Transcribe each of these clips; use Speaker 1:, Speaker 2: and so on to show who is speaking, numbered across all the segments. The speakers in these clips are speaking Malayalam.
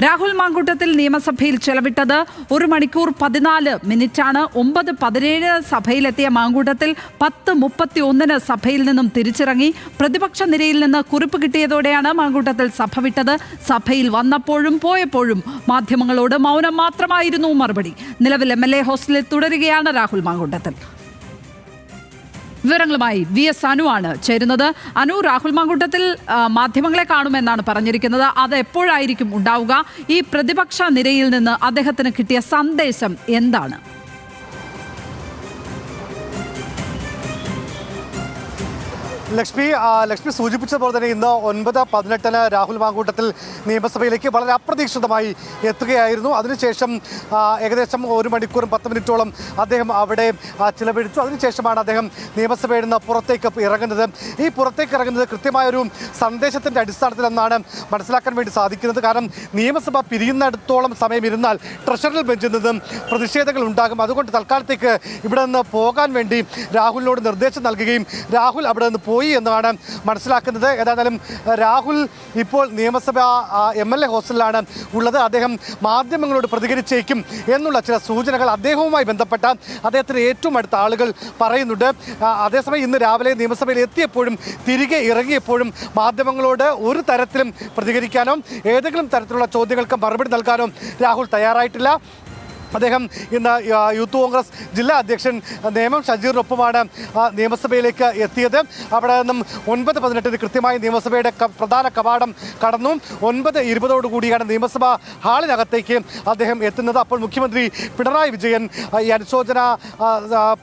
Speaker 1: രാഹുൽ മാങ്കൂട്ടത്തിൽ നിയമസഭയിൽ ചെലവിട്ടത് 1 മണിക്കൂർ 14 മിനിറ്റാണ്. 9:17 സഭയിലെത്തിയ മാങ്കൂട്ടത്തിൽ 10:31 സഭയിൽ നിന്നും തിരിച്ചിറങ്ങി. പ്രതിപക്ഷ നിരയിൽ നിന്ന് കുറിപ്പ് കിട്ടിയതോടെയാണ് മാങ്കൂട്ടത്തിൽ സഭ വിട്ടത്. സഭയിൽ വന്നപ്പോഴും പോയപ്പോഴും മാധ്യമങ്ങളോട് മൗനം മാത്രമായിരുന്നു മറുപടി. നിലവിൽ MLA ഹോസ്റ്റലിൽ തുടരുകയാണ് രാഹുൽ മാങ്കൂട്ടത്തിൽ. വിവരങ്ങളുമായി VS അനു ആണ് ചേരുന്നത്. അനു, രാഹുൽ മാങ്കൂട്ടത്തിൽ മാധ്യമങ്ങളെ കാണുമെന്നാണ് പറഞ്ഞിരിക്കുന്നത്. അത് എപ്പോഴായിരിക്കും ഉണ്ടാവുക? ഈ പ്രതിപക്ഷ നിരയിൽ നിന്ന് അദ്ദേഹത്തിന് കിട്ടിയ സന്ദേശം എന്താണ്?
Speaker 2: ലക്ഷ്മി സൂചിപ്പിച്ചതുപോലെ തന്നെ ഇന്ന് 9:18 രാഹുൽ മാങ്കൂട്ടത്തിൽ നിയമസഭയിലേക്ക് വളരെ അപ്രതീക്ഷിതമായി എത്തുകയായിരുന്നു. അതിനുശേഷം ഏകദേശം 1 മണിക്കൂറും 10 മിനിറ്റോളം അദ്ദേഹം അവിടെ ചിലവഴിച്ചു. അതിനുശേഷമാണ് അദ്ദേഹം നിയമസഭയിൽ നിന്ന് പുറത്തേക്ക് ഇറങ്ങുന്നത്. ഈ പുറത്തേക്ക് ഇറങ്ങുന്നത് കൃത്യമായൊരു സന്ദേശത്തിൻ്റെ അടിസ്ഥാനത്തിലെന്നാണ് മനസ്സിലാക്കാൻ വേണ്ടി സാധിക്കുന്നത്. കാരണം നിയമസഭ പിരിയുന്നിടത്തോളം സമയം ഇരുന്നാൽ ട്രഷറൽ ബെഞ്ചിൽ നിന്നും പ്രതിഷേധങ്ങൾ ഉണ്ടാകും. അതുകൊണ്ട് തൽക്കാലത്തേക്ക് ഇവിടെ നിന്ന് പോകാൻ വേണ്ടി രാഹുലിനോട് നിർദ്ദേശം നൽകുകയും രാഹുൽ അവിടെ നിന്ന് പോയി എന്നാണ് മനസ്സിലാക്കുന്നത്. ഏതായാലും രാഹുൽ ഇപ്പോൾ നിയമസഭ MLA ഹോസ്റ്റലിലാണ് ഉള്ളത്. അദ്ദേഹം മാധ്യമങ്ങളോട് പ്രതികരിച്ചേക്കും എന്നുള്ള ചില സൂചനകൾ അദ്ദേഹവുമായി ബന്ധപ്പെട്ട അദ്ദേഹത്തിന് ഏറ്റവും അടുത്ത ആളുകൾ പറയുന്നുണ്ട്. അതേസമയം ഇന്ന് രാവിലെ നിയമസഭയിൽ എത്തിയപ്പോഴും തിരികെ ഇറങ്ങിയപ്പോഴും മാധ്യമങ്ങളോട് ഒരു തരത്തിലും പ്രതികരിക്കാനോ ഏതെങ്കിലും തരത്തിലുള്ള ചോദ്യങ്ങൾക്ക് മറുപടി നൽകാനോ രാഹുൽ തയ്യാറായിട്ടില്ല. അദ്ദേഹം ഇന്ന് യൂത്ത് കോൺഗ്രസ് ജില്ലാ അധ്യക്ഷൻ നേമം ഷജീറിനൊപ്പമാണ് നിയമസഭയിലേക്ക് എത്തിയത്. അവിടെ നിന്നും 9:18 കൃത്യമായി നിയമസഭയുടെ പ്രധാന കവാടം കടന്നു. 9:20 നിയമസഭാ ഹാളിനകത്തേക്ക് അദ്ദേഹം എത്തുന്നത്. അപ്പോൾ മുഖ്യമന്ത്രി പിണറായി വിജയൻ ഈ അനുശോചന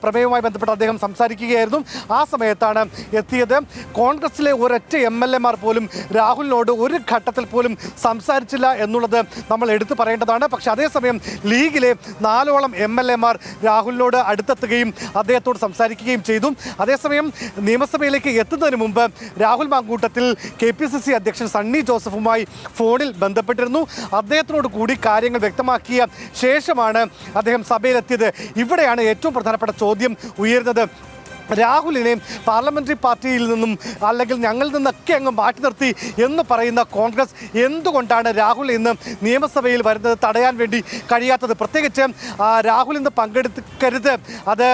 Speaker 2: പ്രമേയവുമായി ബന്ധപ്പെട്ട് അദ്ദേഹം സംസാരിക്കുകയായിരുന്നു. ആ സമയത്താണ് എത്തിയത്. കോൺഗ്രസിലെ ഒരൊറ്റ MLA പോലും രാഹുലിനോട് ഒരു ഘട്ടത്തിൽ പോലും സംസാരിച്ചില്ല എന്നുള്ളത് നമ്മൾ എടുത്തു പറയേണ്ടതാണ്. പക്ഷേ അതേസമയം ലീഗിലെ 4ഓളം MLA രാഹുലിനോട് അടുത്തെത്തുകയും അദ്ദേഹത്തോട് സംസാരിക്കുകയും ചെയ്തു. അതേസമയം നിയമസഭയിലേക്ക് എത്തുന്നതിന് മുമ്പ് രാഹുൽ മാങ്കൂട്ടത്തിൽ KPCC അധ്യക്ഷൻ സണ്ണി ജോസഫുമായി ഫോണിൽ ബന്ധപ്പെട്ടിരുന്നു. അദ്ദേഹത്തിനോട് കൂടി കാര്യങ്ങൾ വ്യക്തമാക്കിയ ശേഷമാണ് അദ്ദേഹം സഭയിലെത്തിയത്. ഇവിടെയാണ് ഏറ്റവും പ്രധാനപ്പെട്ട ചോദ്യം ഉയരുന്നത്. രാഹുലിനെ പാർലമെൻ്ററി പാർട്ടിയിൽ നിന്നും അല്ലെങ്കിൽ ഞങ്ങളിൽ നിന്നൊക്കെ അങ്ങ് മാറ്റി നിർത്തി എന്ന് പറയുന്ന കോൺഗ്രസ് എന്തുകൊണ്ടാണ് രാഹുൽ ഇന്ന് നിയമസഭയിൽ വരുന്നത് തടയാൻ വേണ്ടി കഴിയാത്തത്? പ്രത്യേകിച്ച് രാഹുൽ ഇന്ന് പങ്കെടുക്കരുത്, അത്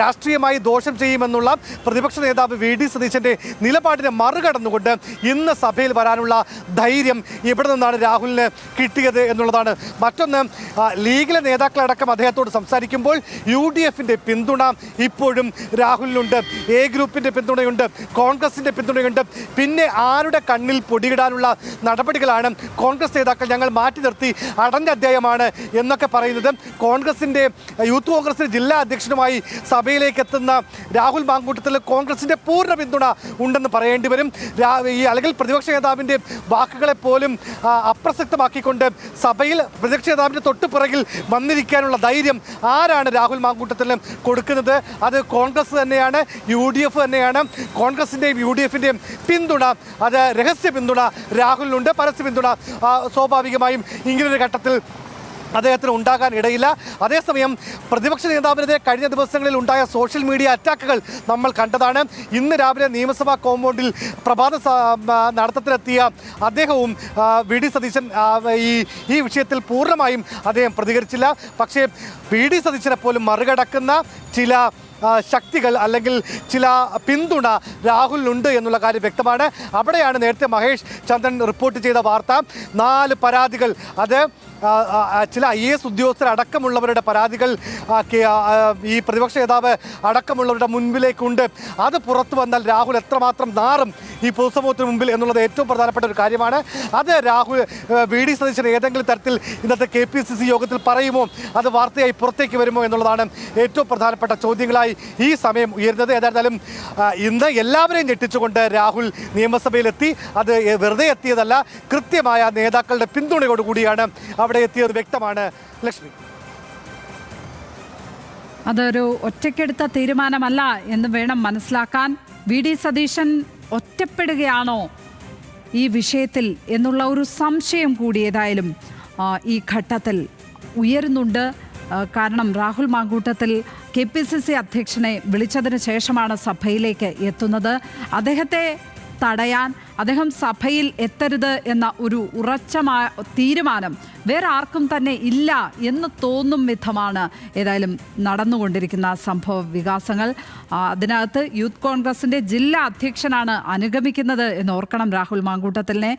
Speaker 2: രാഷ്ട്രീയമായി ദോഷം ചെയ്യുമെന്നുള്ള പ്രതിപക്ഷ നേതാവ് VD സതീശൻ്റെ നിലപാടിനെ മറികടന്നുകൊണ്ട് ഇന്ന് സഭയിൽ വരാനുള്ള ധൈര്യം ഇവിടെ നിന്നാണ് രാഹുലിന് കിട്ടിയത് എന്നുള്ളതാണ്. മറ്റൊന്ന്, ലീഗിലെ നേതാക്കളടക്കം അദ്ദേഹത്തോട് സംസാരിക്കുമ്പോൾ UDFൻ്റെ പിന്തുണ ഇപ്പോഴും രാഹുലിന് A ഗ്രൂപ്പിന്റെ പിന്തുണയുണ്ട്, കോൺഗ്രസിന്റെ പിന്തുണയുണ്ട്. പിന്നെ ആരുടെ കണ്ണിൽ പൊടിയിടാനുള്ള നടപടികളാണ് കോൺഗ്രസ് നേതാക്കൾ ഞങ്ങൾ മാറ്റി നിർത്തി അടഞ്ഞ അധ്യായമാണ് എന്നൊക്കെ പറയുന്നത്? യൂത്ത് കോൺഗ്രസിന്റെ ജില്ലാ അധ്യക്ഷനുമായി സഭയിലേക്ക് എത്തുന്ന രാഹുൽ മാങ്കൂട്ടത്തിൽ കോൺഗ്രസിന്റെ പൂർണ്ണ പിന്തുണ ഉണ്ടെന്ന് പറയേണ്ടി വരും. അല്ലെങ്കിൽ പ്രതിപക്ഷ നേതാവിന്റെ വാക്കുകളെ പോലും അപ്രസക്തമാക്കിക്കൊണ്ട് സഭയിൽ പ്രതിപക്ഷ നേതാവിന്റെ തൊട്ടുപിറകിൽ വന്നിരിക്കാനുള്ള ധൈര്യം ആരാണ് രാഹുൽ മാങ്കൂട്ടത്തിന് കൊടുക്കുന്നത്? അത് കോൺഗ്രസ് തന്നെയാണ്, UDF തന്നെയാണ്. കോൺഗ്രസിൻ്റെയും UDFൻ്റെയും പിന്തുണ, അത് രഹസ്യ പിന്തുണ രാഹുലിനുണ്ട്. പരസ്യ പിന്തുണ സ്വാഭാവികമായും ഇങ്ങനൊരു ഘട്ടത്തിൽ അദ്ദേഹത്തിന് ഉണ്ടാകാൻ ഇടയില്ല. അതേസമയം പ്രതിപക്ഷ നേതാവിനെതിരെ കഴിഞ്ഞ ദിവസങ്ങളിൽ ഉണ്ടായ സോഷ്യൽ മീഡിയ അറ്റാക്കുകൾ നമ്മൾ കണ്ടതാണ്. ഇന്ന് രാവിലെ നിയമസഭാ കോമ്പൗണ്ടിൽ പ്രഭാത നടത്തത്തിലെത്തിയ അദ്ദേഹവും VD സതീശൻ ഈ വിഷയത്തിൽ പൂർണ്ണമായും അദ്ദേഹം പ്രതികരിച്ചില്ല. പക്ഷേ VD സതീശനെ പോലും മറികടക്കുന്ന ചില ശക്തികൾ അല്ലെങ്കിൽ ചില പിന്തുണ രാഹുലിനുണ്ട് എന്നുള്ള കാര്യം വ്യക്തമാണ്. അവിടെയാണ് നേരത്തെ മഹേഷ് ചന്ദ്രൻ റിപ്പോർട്ട് ചെയ്ത വാർത്ത. 4 പരാതികൾ, അത് ചില IAS ഉദ്യോഗസ്ഥരടക്കമുള്ളവരുടെ പരാതികൾ ഈ പ്രതിപക്ഷ നേതാവ് അടക്കമുള്ളവരുടെ മുൻപിലേക്കുണ്ട്. അത് പുറത്തു വന്നാൽ രാഹുൽ എത്രമാത്രം നാറും ഈ പൊതുസമൂഹത്തിന് മുമ്പിൽ എന്നുള്ളത് ഏറ്റവും പ്രധാനപ്പെട്ട ഒരു കാര്യമാണ്. അത് VD സതീശൻ ഏതെങ്കിലും തരത്തിൽ ഇന്നത്തെ KPCC യോഗത്തിൽ പറയുമോ, അത് വാർത്തയായി പുറത്തേക്ക് വരുമോ എന്നുള്ളതാണ് ഏറ്റവും പ്രധാനപ്പെട്ട ചോദ്യങ്ങളായി ഈ സമയം ഉയരുന്നത്. ഏതായാലും ഇന്ന് എല്ലാവരെയും ഞെട്ടിച്ചുകൊണ്ട് രാഹുൽ നിയമസഭയിലെത്തി. അത് വെറുതെ എത്തിയതല്ല, കൃത്യമായ നേതാക്കളുടെ പിന്തുണയോടുകൂടിയാണ് അവിടെ എത്തിയത് വ്യക്തമാണ്. ലക്ഷ്മി,
Speaker 1: അതൊരു ഒറ്റയ്ക്കെടുത്ത തീരുമാനമല്ല എന്ന് വേണം മനസ്സിലാക്കാൻ. VD സതീശൻ ഒറ്റപ്പെടുകയാണോ ഈ വിഷയത്തിൽ എന്നുള്ള ഒരു സംശയം കൂടി ഏതായാലും ഈ ഘട്ടത്തിൽ ഉയരുന്നുണ്ട്. കാരണം രാഹുൽ മാങ്കൂട്ടത്തിൽ KPCC അധ്യക്ഷനെ വിളിച്ചതിന് ശേഷമാണ് സഭയിലേക്ക് എത്തുന്നത്. അദ്ദേഹത്തെ തടയാൻ, അദ്ദേഹം സഭയിൽ എത്തരുത് എന്ന ഒരു ഉറച്ച തീരുമാനം വേറെ ആർക്കും തന്നെ ഇല്ല എന്ന് തോന്നും വിധമാണ് ഏതായാലും നടന്നുകൊണ്ടിരിക്കുന്ന സംഭവ വികാസങ്ങൾ. അതിനകത്ത് യൂത്ത് കോൺഗ്രസിന്റെ ജില്ലാ അധ്യക്ഷനാണ് അനുഗമിക്കുന്നത് എന്ന് ഓർക്കണം രാഹുൽ മാങ്കൂട്ടത്തിലിനെ.